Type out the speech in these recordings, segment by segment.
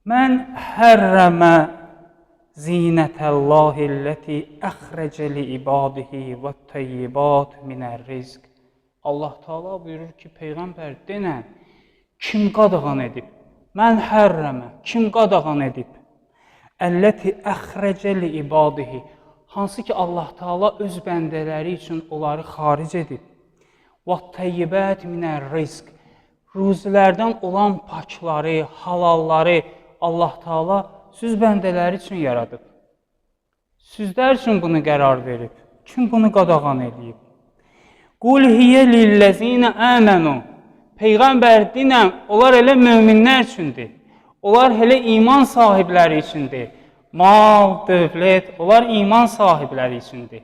Mən hərrəmə zinətəllahiləti əxrəcə li ibadihi və təyyibat minər rizq. Allah Teala buyurur ki, Peyğəmbər denən, kim qadağan edib? Mən hərrəmə, kim qadağan edib? Əlləti əxrəcə li ibadihi, hansı ki Allah Teala öz bəndələri üçün onları xaric edib. Və təyyibət minər rizq, ruzilərdən olan pakları, halalları Allah Teala süz bəndələri üçün yaradıb. Süzlər üçün bunu qərar verib. Kim bunu qadağan edib? Qul hiyə lilləzinə əmənu. Peyğəmbər dinən, onlar elə möminlər üçündür. Onlar elə iman sahibləri üçündür. Mal, dövlət, onlar iman sahibləri üçündür.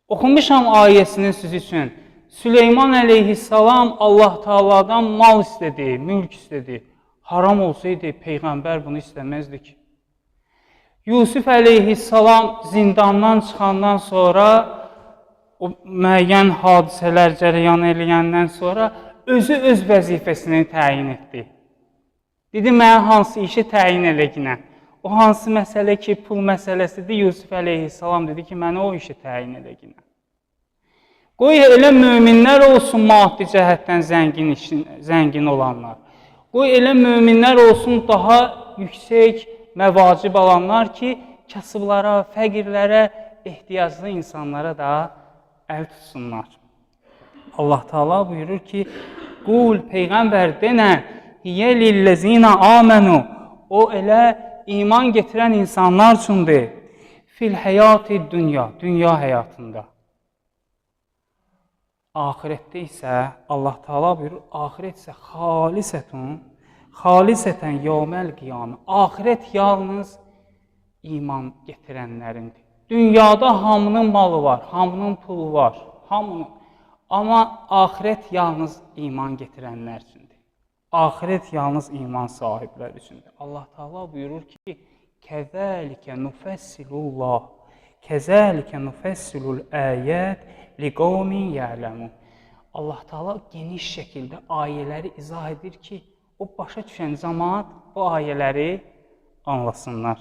Oxumuşam ayəsinin siz üçün. Süleyman əleyhissalam Allah Teala'dan mal istedi, mülk istedi. Haram olsaydı Peyğəmbər bunu istəməzdi ki. Yusuf əleyhissalam zindandan çıxandan sonra, o müəyyən hadisələr cərəyan eləyəndən sonra özü öz vəzifəsini təyin etdi. Dedi, mənə hansı işi təyin eləginə. O hansı məsələ ki, pul məsələsidir, Yusuf əleyhissalam dedi ki, mənə o işi təyin eləginə. Qoy elə möminlər olsun maddi cəhətdən zəngin olanlar. Qoy elə möminlər olsun daha yüksək məvacib alanlar ki, kasıblara, fəqirlərə, ehtiyaclı insanlara da əl tutsunlar. Allah Teala buyurur ki, Qul, Peyğəmbər denə, hiyə lilləzinə amənu, o elə iman getirən insanlar üçündür. Fil həyati dünya, dünya həyatında. Ahirətdə isə Allah Teala buyurur, ahirət isə xalisətən yevməl qiyamə. Ahirət yalnız iman getirənlərindir. Dünyada hamının malı var, hamının pulu var, hamının. Amma ahirət yalnız iman getirənlər üçündür. Ahirət yalnız iman sahibləri üçündür. Allah Teala buyurur ki, kəzəlikə nufəssilullah, kəzəlikə nufəssilul əyət liqavmin ya'ləmun. Allah Teala geniş şəkildə ayələri izah edir ki, o başa düşən cəmaət o ayələri anlasınlar.